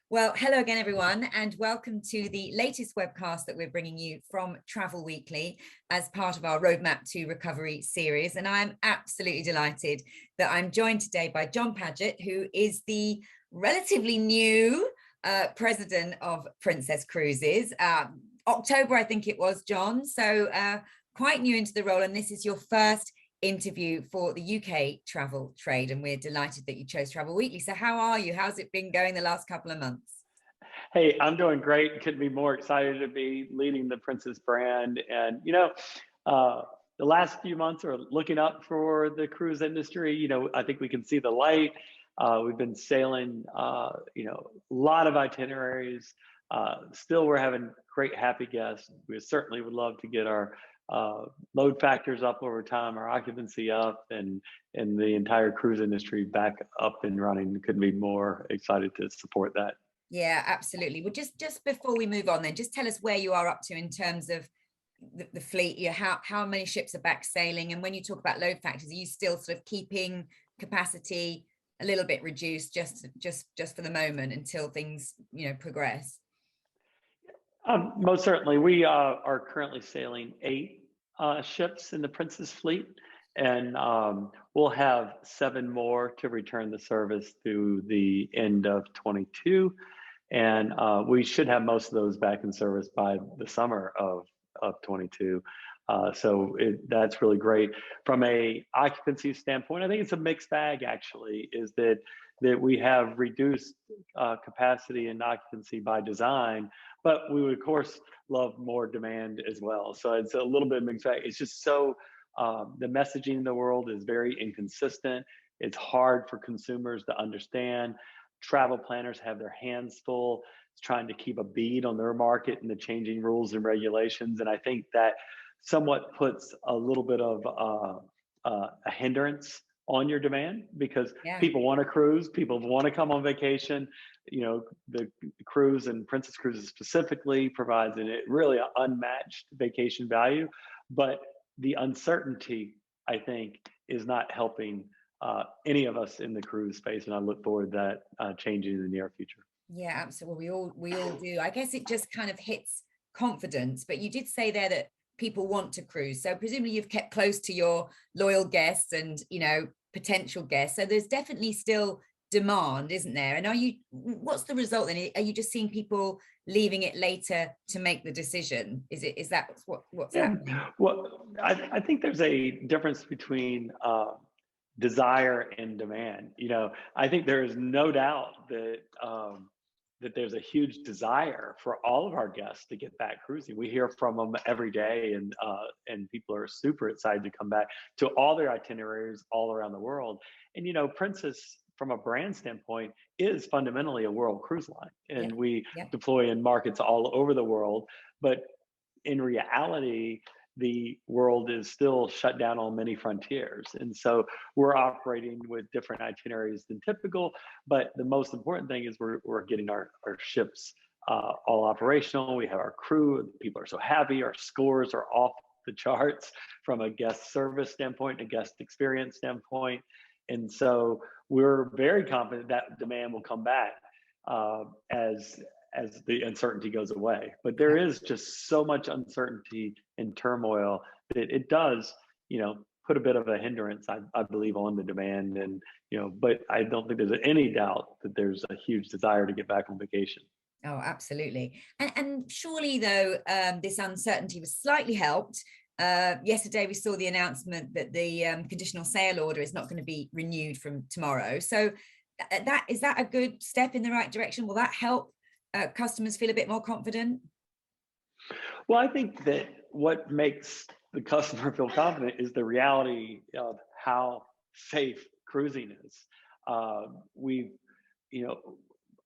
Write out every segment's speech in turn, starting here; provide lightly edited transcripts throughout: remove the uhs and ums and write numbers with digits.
Well, hello again, everyone, and welcome to the latest webcast that we're bringing you from Travel Weekly as part of our Roadmap to Recovery series. And I'm absolutely delighted that I'm joined today by John Padgett, who is the relatively new president of Princess Cruises. October, I think it was, John. So quite new into the role, and this is your first interview for the UK travel trade, and we're delighted that you chose Travel Weekly. So how are you? How's it been going the last couple of months? Hey, I'm doing great. Couldn't be more excited to be leading the Princess brand. And, the last few months are looking up for the cruise industry. I think we can see the light. We've been sailing, a lot of itineraries. Still, we're having great, happy guests. We certainly would love to get our load factors up over time, our occupancy up, and the entire cruise industry back up and running. Couldn't be more excited to support that. Yeah, absolutely. Well, just before we move on, then just tell us where you are up to in terms of the fleet. How many ships are back sailing, and when you talk about load factors, are you still sort of keeping capacity a little bit reduced just for the moment until things progress? Most certainly. We are currently sailing 8 ships in the Princess fleet, and we'll have 7 more to return the service through the end of 22. And we should have most of those back in service by the summer of 22. That's really great. From a occupancy standpoint, I think it's a mixed bag, actually, is that we have reduced capacity and occupancy by design, but we would, of course, love more demand as well. So it's a little bit mixed bag. It's just the messaging in the world is very inconsistent. It's hard for consumers to understand. Travel planners have their hands full trying to keep a bead on their market and the changing rules and regulations. And I think that somewhat puts a little bit of a hindrance on your demand, because people want to cruise, people want to come on vacation. The cruise, and Princess Cruises specifically, provides really an unmatched vacation value. But the uncertainty, I think, is not helping any of us in the cruise space, and I look forward to that changing in the near future. Yeah, absolutely. We all do. I guess it just kind of hits confidence. But you did say there that people want to cruise, so presumably you've kept close to your loyal guests and potential guests. So there's definitely still demand, isn't there? And what's the result then? Are you just seeing people leaving it later to make the decision? Is that what's happening? Well, I think there's a difference between desire and demand. I think there is no doubt that there's a huge desire for all of our guests to get back cruising. We hear from them every day, and people are super excited to come back to all their itineraries all around the world. And Princess, from a brand standpoint, is fundamentally a world cruise line, and we deploy in markets all over the world. But in reality, the world is still shut down on many frontiers. And so we're operating with different itineraries than typical. But the most important thing is we're getting our ships all operational. We have our crew. People are so happy. Our scores are off the charts from a guest service standpoint, a guest experience standpoint. And so we're very confident that demand will come back as the uncertainty goes away. But there is just so much uncertainty and turmoil that it does, put a bit of a hindrance, I believe, on the demand. And, but I don't think there's any doubt that there's a huge desire to get back on vacation. Oh, absolutely. And surely, though, this uncertainty was slightly helped. Yesterday, we saw the announcement that the conditional sale order is not going to be renewed from tomorrow. So is that a good step in the right direction? Will that help customers feel a bit more confident? Well, I think that what makes the customer feel confident is the reality of how safe cruising is. We've,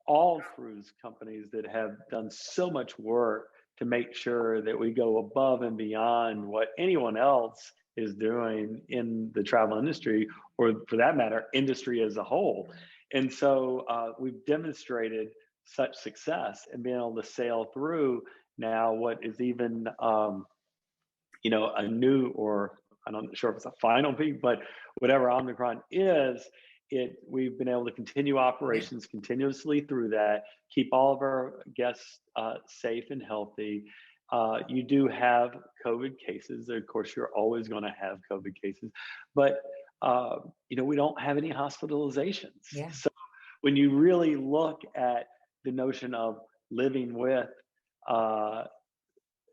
all cruise companies that have done so much work to make sure that we go above and beyond what anyone else is doing in the travel industry, or for that matter, industry as a whole. And so we've demonstrated such success and being able to sail through now what is even a new, or I'm not sure if it's a final peak, but whatever Omicron is, we've been able to continue operations continuously through that, keep all of our guests safe and healthy. You do have COVID cases. Of course, you're always going to have COVID cases, but we don't have any hospitalizations. Yeah. So when you really look at the notion of living with,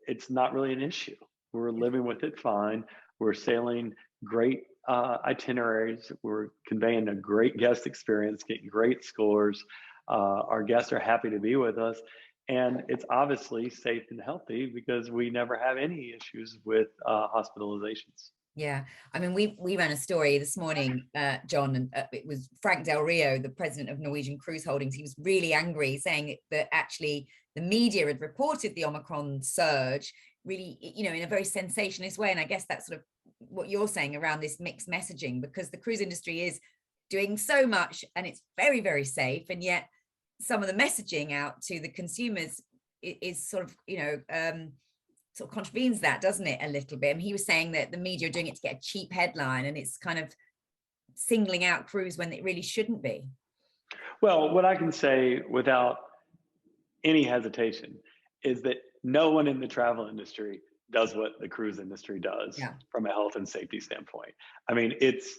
it's not really an issue. We're living with it fine. We're sailing great itineraries. We're conveying a great guest experience, getting great scores. Our guests are happy to be with us. And it's obviously safe and healthy because we never have any issues with hospitalizations. Yeah, I mean, we ran a story this morning, John, and it was Frank Del Rio, the president of Norwegian Cruise Holdings. He was really angry, saying that actually the media had reported the Omicron surge really, in a very sensationalist way. And I guess that's sort of what you're saying around this mixed messaging, because the cruise industry is doing so much and it's very, very safe. And yet some of the messaging out to the consumers is sort of, sort of contravenes that, doesn't it, a little bit? And he was saying that the media are doing it to get a cheap headline, and it's kind of singling out cruise when it really shouldn't be. Well, what I can say without any hesitation is that no one in the travel industry does what the cruise industry does from a health and safety standpoint. I mean, it's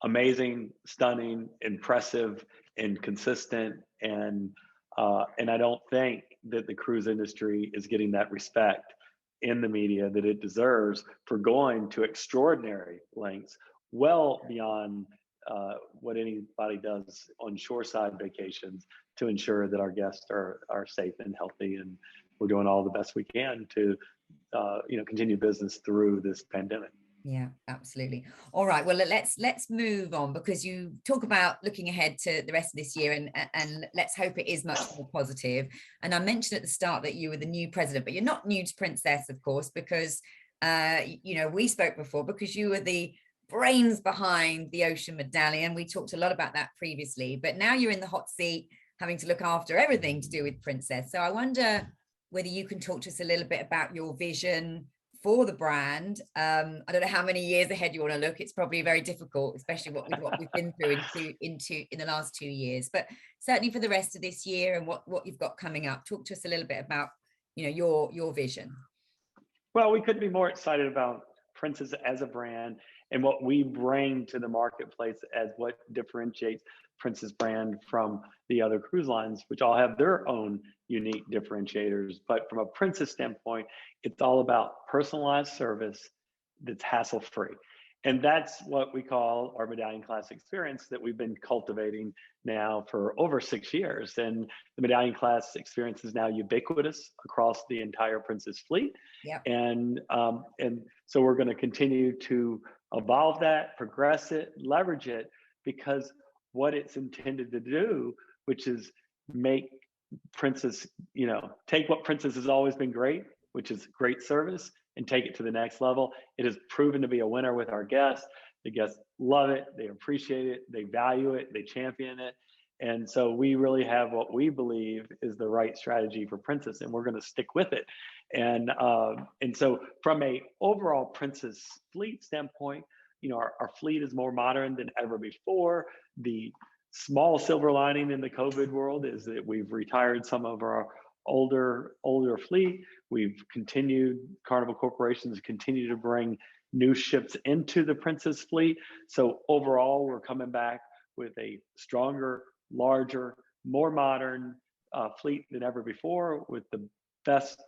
amazing, stunning, impressive, and consistent. And I don't think that the cruise industry is getting that respect in the media that it deserves for going to extraordinary lengths, well beyond what anybody does on shoreside vacations to ensure that our guests are safe and healthy. And we're doing all the best we can to continue business through this pandemic. Yeah, absolutely. All right, well, let's move on, because you talk about looking ahead to the rest of this year, and let's hope it is much more positive. And I mentioned at the start that you were the new president, but you're not new to Princess, of course, because we spoke before, because you were the brains behind the Ocean Medallion. We talked a lot about that previously, but now you're in the hot seat, having to look after everything to do with Princess. So I wonder whether you can talk to us a little bit about your vision for the brand. I don't know how many years ahead you want to look. It's probably very difficult, especially what we've been through in the last 2 years, but certainly for the rest of this year and what you've got coming up. Talk to us a little bit about your vision. Well, we couldn't be more excited about Princess as a brand and what we bring to the marketplace as what differentiates Princess brand from the other cruise lines, which all have their own unique differentiators. But from a Princess standpoint, it's all about personalized service that's hassle-free. And that's what we call our Medallion class experience that we've been cultivating now for over 6 years. And the Medallion class experience is now ubiquitous across the entire Princess fleet. Yep. And so we're going to continue to evolve that, progress it, leverage it, because what it's intended to do, which is make Princess, take what Princess has always been great, which is great service, and take it to the next level. It has proven to be a winner with our guests. The guests love it, they appreciate it, they value it, they champion it. And so we really have what we believe is the right strategy for Princess, and we're going to stick with it. And so from a overall Princess fleet standpoint, our fleet is more modern than ever before. The small silver lining in the COVID world is that we've retired some of our older fleet. We've continued, Carnival Corporations continue to bring new ships into the Princess fleet. So overall, we're coming back with a stronger, larger, more modern fleet than ever before, with the best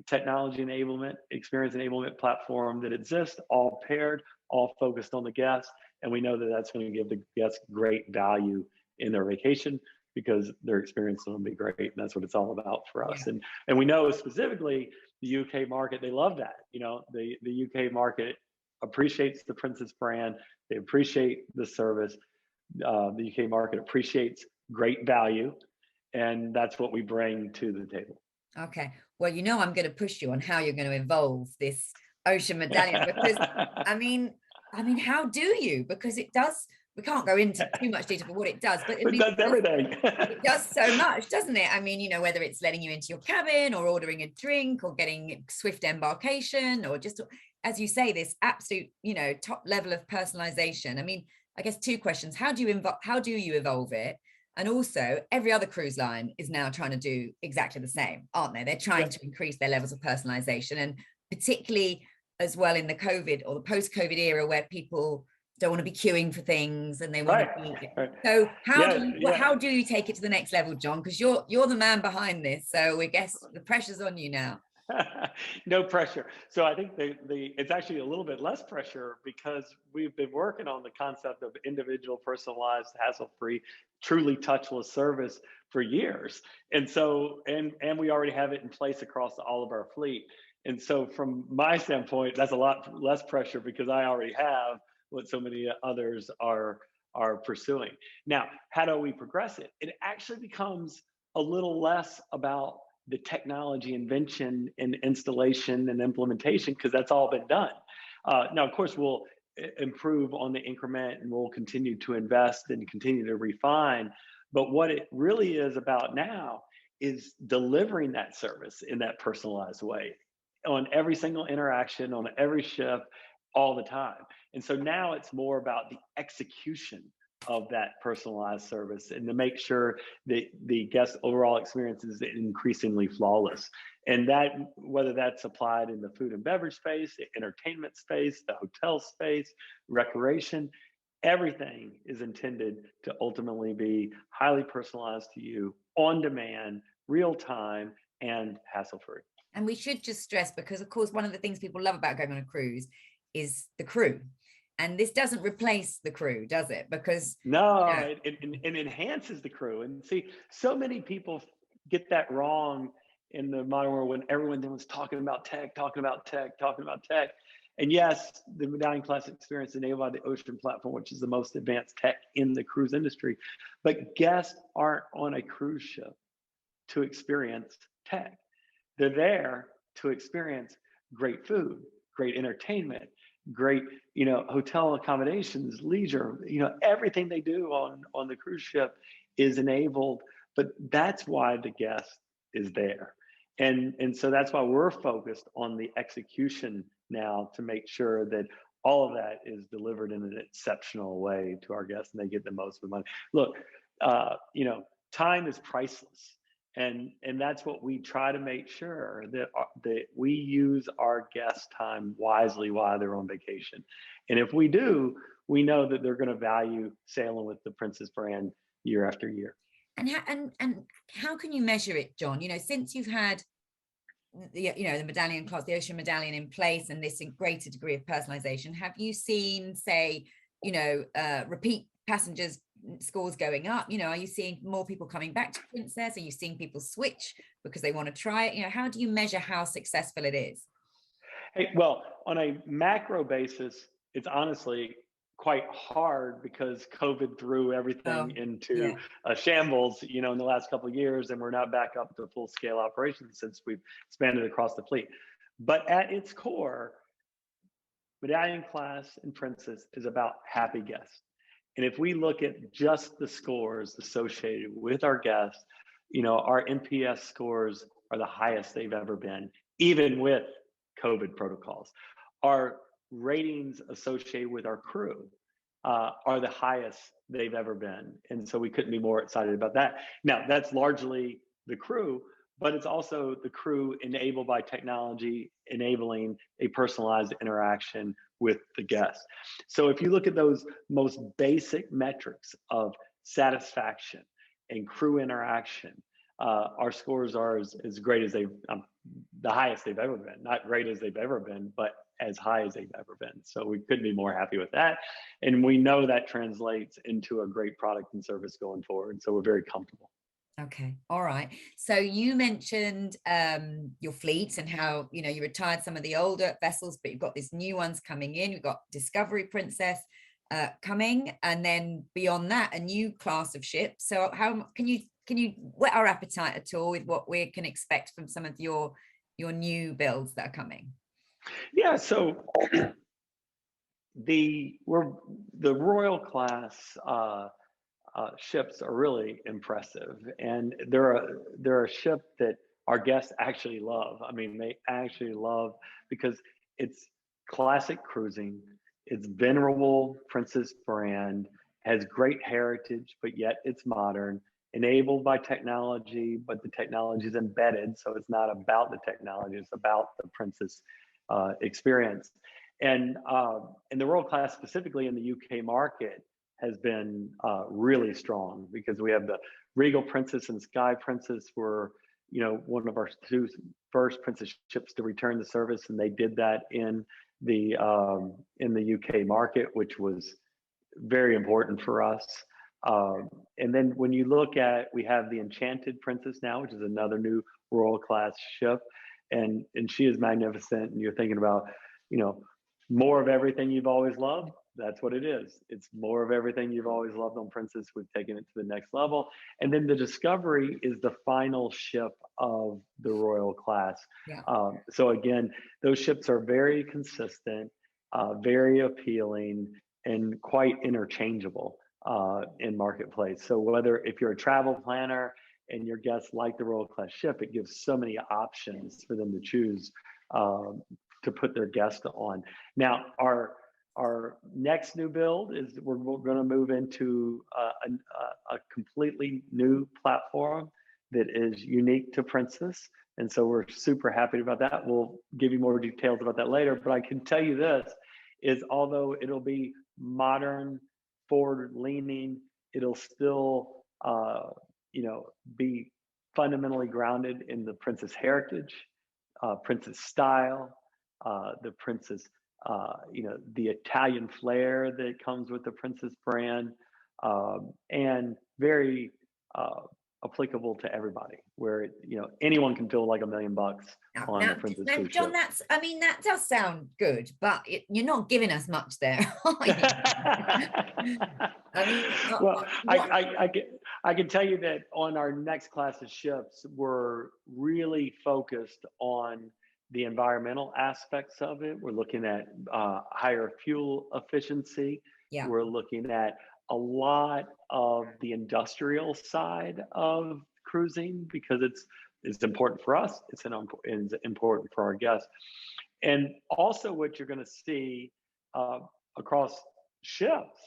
technology enablement, experience enablement platform that exists, all paired, all focused on the guests. And we know that that's going to give the guests great value in their vacation, because their experience will be great. And that's what it's all about for us. Yeah. And we know specifically the UK market, they love that. The UK market appreciates the Princess brand. They appreciate the service. The UK market appreciates great value. And that's what we bring to the table. Okay. Well, I'm going to push you on how you're going to evolve this Ocean Medallion, because I mean, how do you? Because it does, we can't go into too much detail for what it does, but it does everything. It does so much, doesn't it? I mean, whether it's letting you into your cabin or ordering a drink or getting swift embarkation, or just, as you say, this absolute, top level of personalization. I mean, I guess two questions. How do you evolve it? And also, every other cruise line is now trying to do exactly the same, aren't they? They're trying to increase their levels of personalization, and particularly as well in the COVID or the post-COVID era, where people don't want to be queuing for things and they want to be. Right. So Yeah. how do you take it to the next level, John? Because you're the man behind this, so I guess the pressure's on you now. No pressure. So I think it's actually a little bit less pressure because we've been working on the concept of individual, personalized, hassle-free, truly touchless service for years. And so and we already have it in place across all of our fleet. And so from my standpoint, that's a lot less pressure because I already have what so many others are pursuing. Now, how do we progress it? It actually becomes a little less about the technology invention and installation and implementation because that's all been done. Now, of course, we'll improve on the increment and we'll continue to invest and continue to refine. But what it really is about now is delivering that service in that personalized way on every single interaction, on every shift, all the time. And so now it's more about the execution of that personalized service and to make sure that the guest overall experience is increasingly flawless. And that, whether that's applied in the food and beverage space, the entertainment space, the hotel space, recreation, everything is intended to ultimately be highly personalized to you, on demand, real time, and hassle free. And we should just stress, because of course, one of the things people love about going on a cruise is the crew. And this doesn't replace the crew, does it? Because no, it enhances the crew. And see, so many people get that wrong in the modern world when everyone then was talking about tech, talking about tech, talking about tech. And yes, the Medallion class experience enabled by the Ocean platform, which is the most advanced tech in the cruise industry. But guests aren't on a cruise ship to experience tech. They're there to experience great food, great entertainment, great, hotel accommodations, leisure, everything they do on the cruise ship is enabled, but that's why the guest is there. And so that's why we're focused on the execution now to make sure that all of that is delivered in an exceptional way to our guests and they get the most of the money. Look, time is priceless. And that's what we try to make sure that we use our guest time wisely while they're on vacation. And if we do, we know that they're going to value sailing with the Princess brand year after year. And how can you measure it, John? Since you've had the Medallion class, the Ocean Medallion in place, and this greater degree of personalization, have you seen, say, repeat passengers scores going up? Are you seeing more people coming back to Princess? Are you seeing people switch because they want to try it? How do you measure how successful it is? Hey, well, on a macro basis, it's honestly quite hard because COVID threw everything into a shambles, in the last couple of years, and we're not back up to full scale operations since we've expanded across the fleet. But at its core, Medallion class and Princess is about happy guests. And if we look at just the scores associated with our guests, our NPS scores are the highest they've ever been, even with COVID protocols. Our ratings associated with our crew are the highest they've ever been. And so we couldn't be more excited about that. Now, that's largely the crew, but it's also the crew enabled by technology, enabling a personalized interaction with the guest. So if you look at those most basic metrics of satisfaction and crew interaction, our scores are as great as the highest they've ever been. Not great as they've ever been, but as high as they've ever been. So we couldn't be more happy with that. And we know that translates into a great product and service going forward. So we're very comfortable. Okay. All right. So you mentioned your fleets and how, you retired some of the older vessels, but you've got these new ones coming in. You've got Discovery Princess coming, and then beyond that, a new class of ships. So how can you whet our appetite at all with what we can expect from some of your new builds that are coming? Yeah. So the Royal class ships are really impressive, and they're a ship that our guests actually love. I mean, they actually love because it's classic cruising. It's venerable Princess brand, has great heritage, but yet it's modern, enabled by technology, but the technology is embedded. So it's not about the technology, it's about the Princess experience. And the Royal Class, specifically in the UK market, has been really strong because we have the Regal Princess and Sky Princess were, one of our two first Princess ships to return the service, and they did that in the UK market, which was very important for us. And then when you look at, we have the Enchanted Princess now, which is another new Royal Class ship, and she is magnificent. And you're thinking about, more of everything you've always loved. That's what it is. It's more of everything you've always loved on Princess. We've taken it to the next level. And then the Discovery is the final ship of the Royal Class. Yeah. So again, those ships are very consistent, very appealing, and quite interchangeable in marketplace. So if you're a travel planner and your guests like the Royal Class ship, it gives so many options for them to choose to put their guest on. Now, our next new build is we're going to move into a completely new platform that is unique to Princess. And so we're super happy about that. We'll give you more details about that later, but I can tell you this is, although it'll be modern, forward leaning, it'll still, be fundamentally grounded in the Princess heritage, Princess style, the Princess, the Italian flair that comes with the Princess brand, and very applicable to everybody, where anyone can feel like $1 million on the Princess cruise John, ship. that does sound good, but you're not giving us much there, are you? Well, I can tell you that on our next class of ships, we're really focused on the environmental aspects of it. We're looking at higher fuel efficiency. Yeah. We're looking at a lot of the industrial side of cruising because it's important for us. It's important for our guests. And also what you're going to see across ships,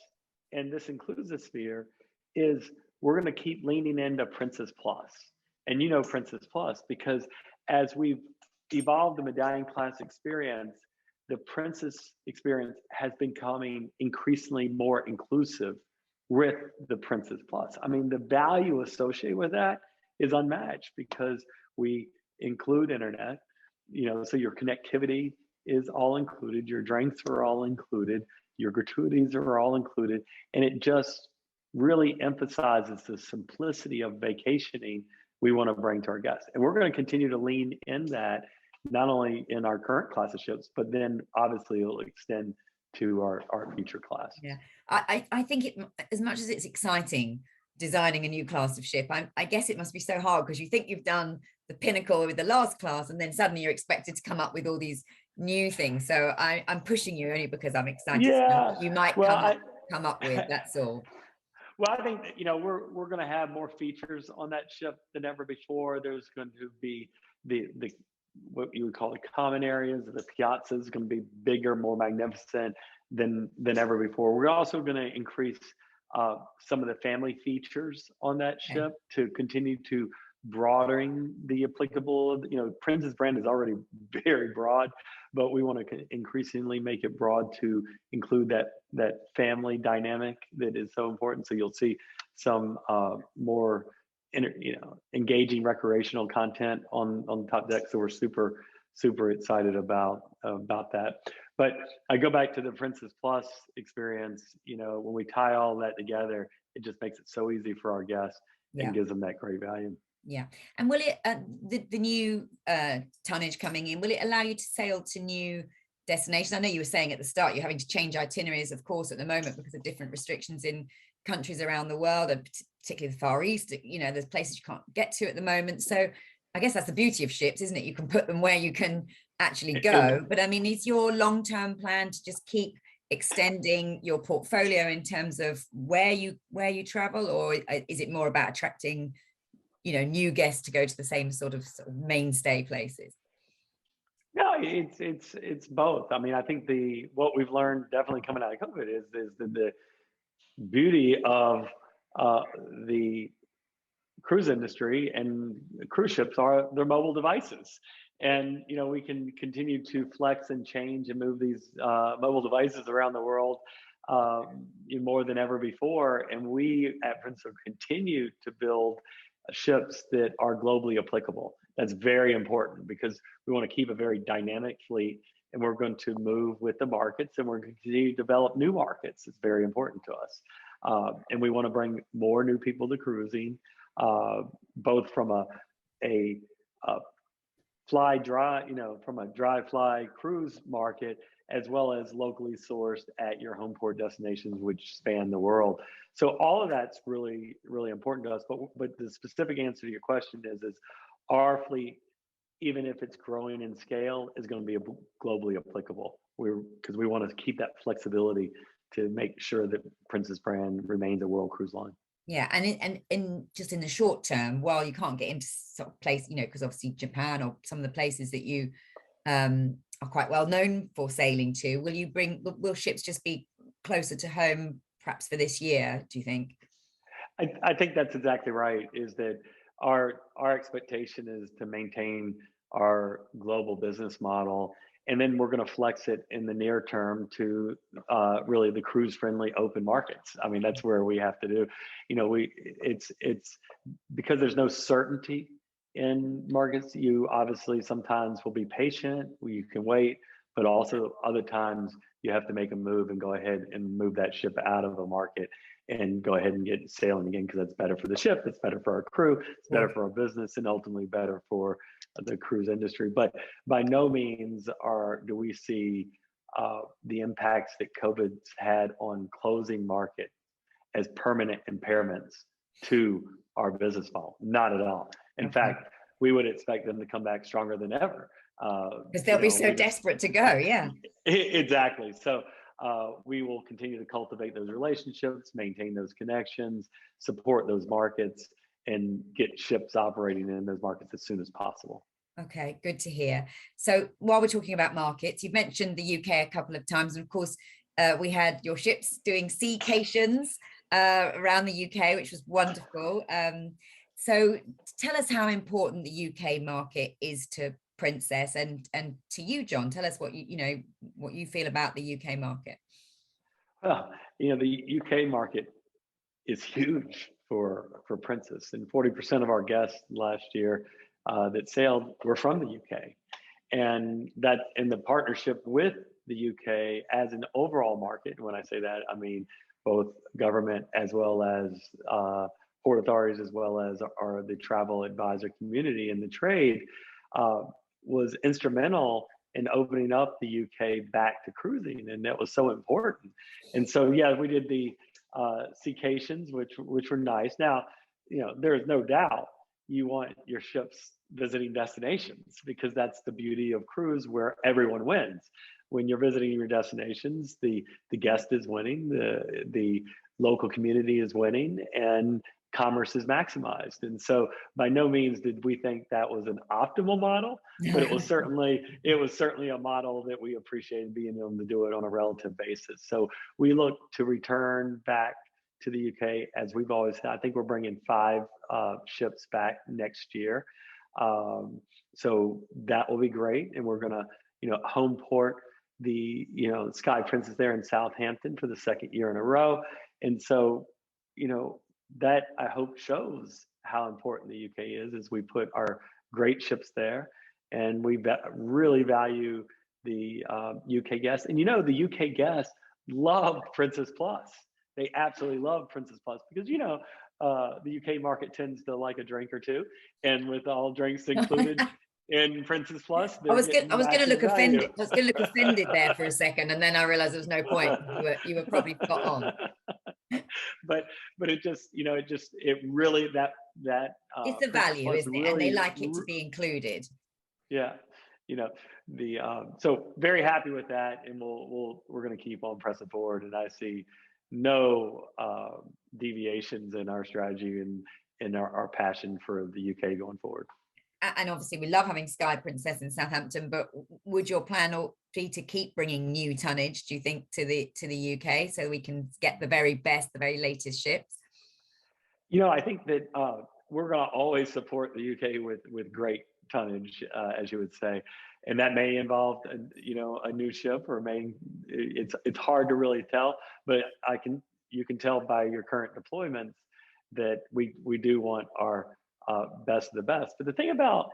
and this includes the Sphere, is we're going to keep leaning into Princess Plus. And Princess Plus, because as we've evolved the Medallion class experience, the Princess experience has been becoming increasingly more inclusive with the Princess Plus. I mean, the value associated with that is unmatched because we include internet, so your connectivity is all included, your drinks are all included, your gratuities are all included, and it just really emphasizes the simplicity of vacationing we want to bring to our guests. And we're going to continue to lean in that, not only in our current class of ships, but then obviously it'll extend to our future class. Yeah, I think it, as much as it's exciting designing a new class of ship, I guess it must be so hard because you think you've done the pinnacle with the last class and then suddenly you're expected to come up with all these new things. So I'm pushing you only because I'm excited to know what you might come up with, that's all. Well, I think that, we're going to have more features on that ship than ever before. There's going to be the what you would call the common areas. The piazza is going to be bigger, more magnificent than ever before. We're also going to increase some of the family features on that ship to continue to broadening the applicable. Princess brand is already very broad, but we want to increasingly make it broad to include that family dynamic that is so important. So you'll see some more engaging recreational content on the top deck. So we're super excited about that. But I go back to the Princess Plus experience. When we tie all that together, it just makes it so easy for our guests and gives them that great value. Yeah. And will it the new tonnage coming in, will it allow you to sail to new destinations? I know you were saying at the start you're having to change itineraries, of course, at the moment because of different restrictions in countries around the world, and particularly the Far East. There's places you can't get to at the moment. So I guess that's the beauty of ships, isn't it? You can put them where you can actually go. But I mean, is your long-term plan to just keep extending your portfolio in terms of where you travel, or is it more about attracting new guests to go to the same sort of mainstay places? No, No, it's both. I mean, I think what we've learned definitely coming out of COVID is the beauty of uh, the cruise industry and cruise ships are their mobile devices. And we can continue to flex and change and move these mobile devices around the world more than ever before. And we at Prince will continue to build ships that are globally applicable. That's very important because we want to keep a very dynamic fleet, and we're going to move with the markets, and we're going to continue to develop new markets. It's very important to us. And we want to bring more new people to cruising, both from a fly dry, from a dry fly cruise market, as well as locally sourced at your home port destinations, which span the world. So all of that's really, really important to us. But the specific answer to your question is our fleet, even if it's growing in scale, is going to be globally applicable. Because we want to keep that flexibility to make sure that Princess brand remains a world cruise line. Yeah, and in just in the short term, while you can't get into sort of place, because obviously Japan or some of the places that you are quite well known for sailing to, will ships just be closer to home perhaps for this year, do you think? I think that's exactly right, is that our expectation is to maintain our global business model, and then we're going to flex it in the near term to really the cruise friendly open markets. I mean, that's where we have to do, it's because there's no certainty in markets. You obviously sometimes will be patient, you can wait, but also other times you have to make a move and go ahead and move that ship out of a market and go ahead and get sailing again, because that's better for the ship, it's better for our crew, it's better for our business, and ultimately better for the cruise industry. But by no means do we see the impacts that COVID's had on closing market as permanent impairments to our business model. Not at all. In fact, we would expect them to come back stronger than ever. Because they'll be so desperate to go. Yeah. Exactly. So we will continue to cultivate those relationships, maintain those connections, support those markets, and get ships operating in those markets as soon as possible. Okay, good to hear. So while we're talking about markets, you've mentioned the UK a couple of times, and of course, we had your ships doing seacations around the UK, which was wonderful. So tell us how important the UK market is to Princess and to you, John. Tell us what you feel about the UK market. Well, the UK market is huge for Princess, and 40% of our guests last year that sailed were from the UK, and that in the partnership with the UK as an overall market. When I say that, I mean both government as well as port authorities, as well as the travel advisor community and the trade, was instrumental in opening up the UK back to cruising, and that was so important. And so, yeah, we did the seacations, which were nice. Now, there is no doubt you want your ships visiting destinations, because that's the beauty of cruise, where everyone wins. When you're visiting your destinations, the guest is winning, the local community is winning, and commerce is maximized. And so by no means did we think that was an optimal model, but it was certainly a model that we appreciated being able to do it on a relative basis. So we look to return back to the UK as we've always had. I think we're bringing 5 ships back next year. So that will be great. And we're going to, home port the, Sky Princess there in Southampton for the 2nd year in a row. And so, that I hope shows how important the UK is, as we put our great ships there, and we really value the UK guests. And the UK guests love Princess Plus. They absolutely love Princess Plus, because the UK market tends to like a drink or two, and with all drinks included in Princess Plus, I was going to look offended. I was going to look offended there for a second, and then I realized there was no point. You were probably spot on. But it just it really that it's a value, isn't it? And they like it to be included. Yeah, so very happy with that, and we're going to keep on pressing forward. And I see no deviations in our strategy and our passion for the UK going forward. and obviously we love having Sky Princess in Southampton, but would your plan be to keep bringing new tonnage, do you think, to the UK so we can get the very best, the very latest ships? I think that we're going to always support the UK with great tonnage, as you would say, and that may involve a new ship, or it's hard to really tell, but you can tell by your current deployments that we do want our best of the best. But the thing about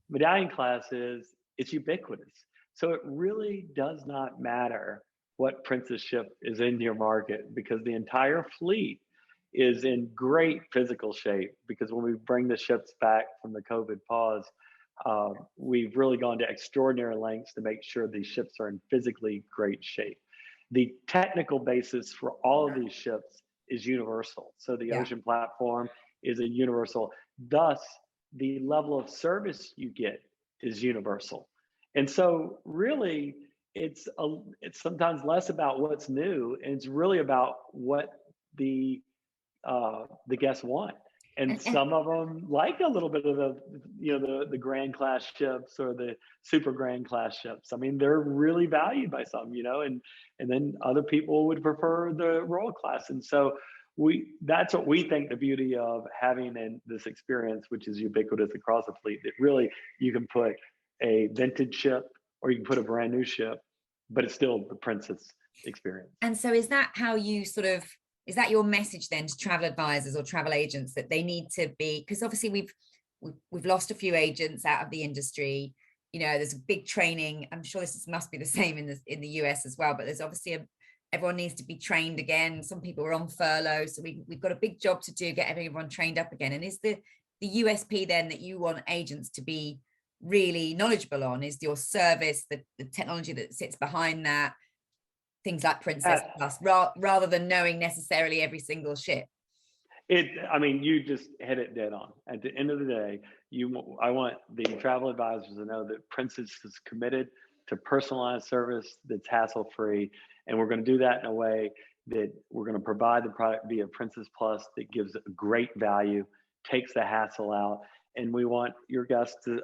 Medallion class is it's ubiquitous, so it really does not matter what Princess ship is in your market, because the entire fleet is in great physical shape. Because when we bring the ships back from the COVID pause, we've really gone to extraordinary lengths to make sure these ships are in physically great shape. The technical basis for all of these ships is universal. So the ocean platform is a universal. Thus, the level of service you get is universal. And so really, it's sometimes less about what's new, and it's really about what the guests want. And some of them like a little bit of the grand class ships or the super grand class ships. I mean, they're really valued by some, and then other people would prefer the royal class. And so that's what we think the beauty of having this experience, which is ubiquitous across the fleet, that really you can put a vintage ship or you can put a brand new ship, but it's still the Princess experience. And so is that how you is that your message then to travel advisors or travel agents, that they need to be, because obviously we've lost a few agents out of the industry, there's a big training, I'm sure must be the same in the US as well, but there's obviously everyone needs to be trained again. Some people are on furlough, so we've got a big job to do, get everyone trained up again. And is the USP then that you want agents to be really knowledgeable on is your service, the technology that sits behind that, things like Princess Plus, rather than knowing necessarily every single ship? You just hit it dead on. At the end of the day, I want the travel advisors to know that Princess is committed to personalized service that's hassle-free, and we're going to do that in a way that we're going to provide the product via Princess Plus that gives a great value, takes the hassle out, and we want your guests to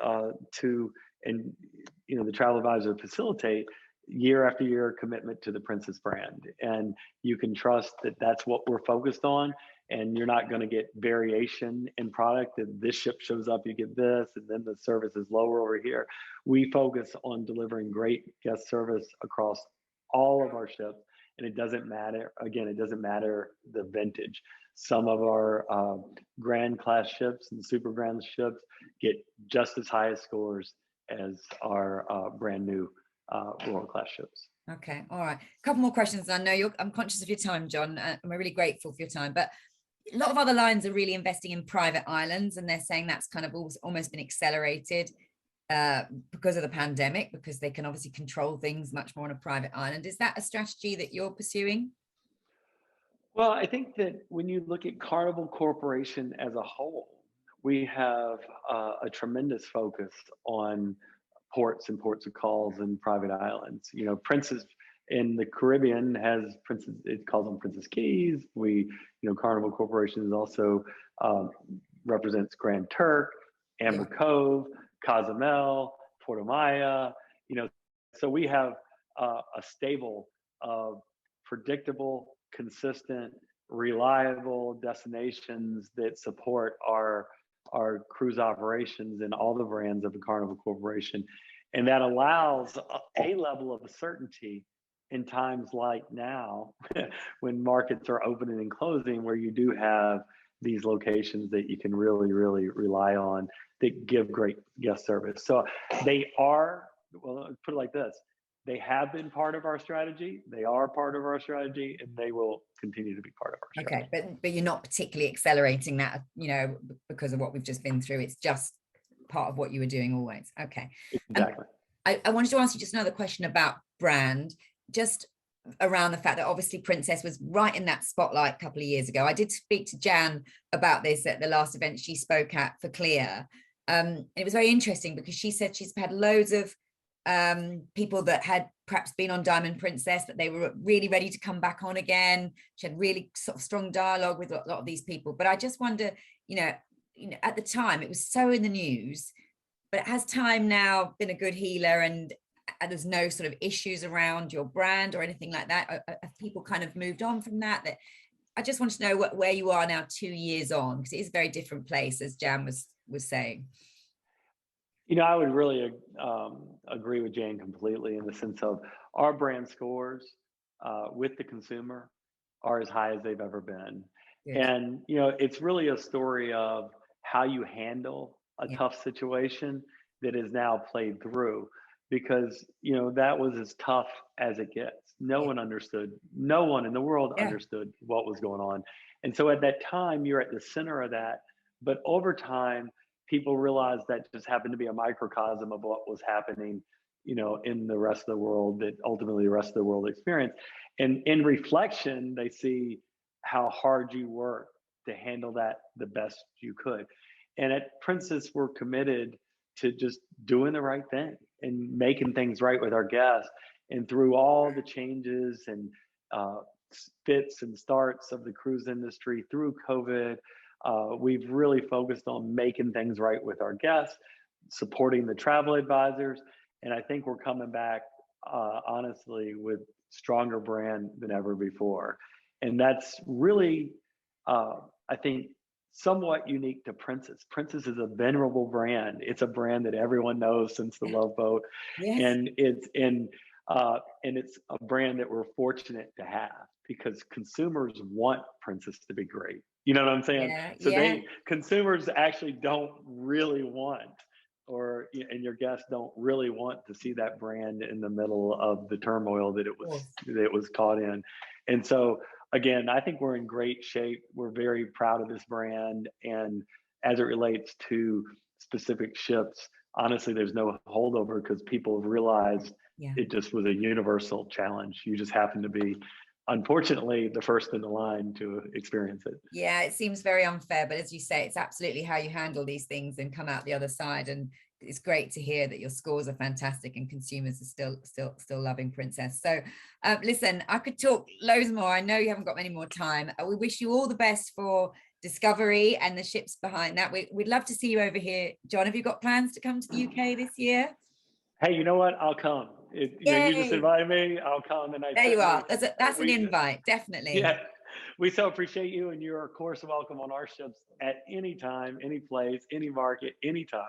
the travel advisor to facilitate year after year commitment to the Princess brand. And you can trust that that's what we're focused on, and you're not going to get variation in product. If this ship shows up, you get this, and then the service is lower over here. We focus on delivering great guest service across all of our ships, and it doesn't matter the vintage. Some of our grand class ships and super grand ships get just as high scores as our brand new royal class ships. Okay, all right. A couple more questions. I know I'm conscious of your time, John. I'm really grateful for your time, but a lot of other lines are really investing in private islands, and they're saying that's kind of almost been accelerated because of the pandemic, because they can obviously control things much more on a private island. Is that a strategy that you're pursuing? Well, I think that when you look at Carnival Corporation as a whole, we have a tremendous focus on ports and ports of calls and private islands. Princess in the Caribbean it calls them Princess Keys. Carnival Corporation is also represents Grand Turk, Amber Cove, Cozumel, Puerto Maya. So we have a stable of predictable, consistent, reliable destinations that support our cruise operations and all the brands of the Carnival Corporation. And that allows a level of certainty in times like now when markets are opening and closing, where you do have these locations that you can really, really rely on that give great guest service. So they are, well, let's put it like this. They have been part of our strategy. They are part of our strategy, and they will continue to be part of our strategy. Okay, but you're not particularly accelerating that, because of what we've just been through. It's just part of what you were doing always. Okay. Exactly. I wanted to ask you just another question about brand, just around the fact that obviously Princess was right in that spotlight a couple of years ago. I did speak to Jan about this at the last event she spoke at for Clear. It was very interesting because she said she's had loads of people that had perhaps been on Diamond Princess, that they were really ready to come back on again. She had really sort of strong dialogue with a lot of these people. But I just wonder, at the time it was so in the news, But has time now been a good healer, and there's no sort of issues around your brand or anything like that? Have people kind of moved on from that? I just want to know where you are now 2 years on, because it is a very different place, as Jan was saying. I would really agree with Jane completely, in the sense of our brand scores with the consumer are as high as they've ever been. Good. And, it's really a story of how you handle a tough situation that is now played through, because, that was as tough as it gets. No one understood, no one in the world understood what was going on. And so at that time, you're at the center of that. But over time, people realized that just happened to be a microcosm of what was happening, in the rest of the world, that ultimately the rest of the world experienced. And in reflection, they see how hard you worked to handle that the best you could. And at Princess, we're committed to just doing the right thing and making things right with our guests. And through all the changes and fits and starts of the cruise industry through COVID, we've really focused on making things right with our guests, supporting the travel advisors. And I think we're coming back, honestly, with stronger brand than ever before. And that's really, I think, somewhat unique to Princess. Princess is a venerable brand. It's a brand that everyone knows since the Love Boat. And it's a brand that we're fortunate to have, because consumers want Princess to be great. You know what I'm saying? Consumers actually don't really want, and your guests don't really want to see that brand in the middle of the turmoil that it was caught in. And so, again, I think we're in great shape. We're very proud of this brand. And as it relates to specific ships, honestly, there's no holdover, because people have realized it just was a universal challenge. You just happen to be, unfortunately, the first in the line to experience it. Yeah, it seems very unfair, but as you say, it's absolutely how you handle these things and come out the other side. And it's great to hear that your scores are fantastic and consumers are still loving Princess. So listen, I could talk loads more. I know you haven't got many more time. We wish you all the best for Discovery and the ships behind that. We'd love to see you over here. John, have you got plans to come to the UK this year? Hey, you know what? I'll come. You just invited me. I'll come. And there you are. That's an invite, definitely. Yeah, we so appreciate you, and you're of course welcome on our ships at any time, any place, any market, anytime.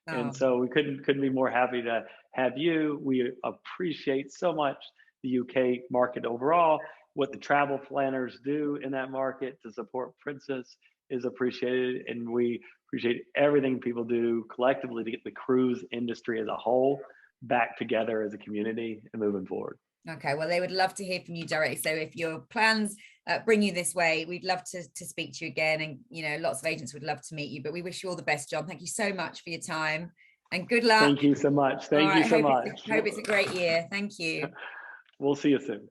And so we couldn't be more happy to have you. We appreciate so much the UK market overall. What the travel planners do in that market to support Princess is appreciated, and we appreciate everything people do collectively to get the cruise industry as a whole back together as a community and moving forward. Okay, well, they would love to hear from you directly. So if your plans bring you this way, we'd love to speak to you again. And, lots of agents would love to meet you, but we wish you all the best, John. Thank you so much for your time and good luck. Thank you so much. Thank you so much. I hope it's a great year. Thank you. We'll see you soon.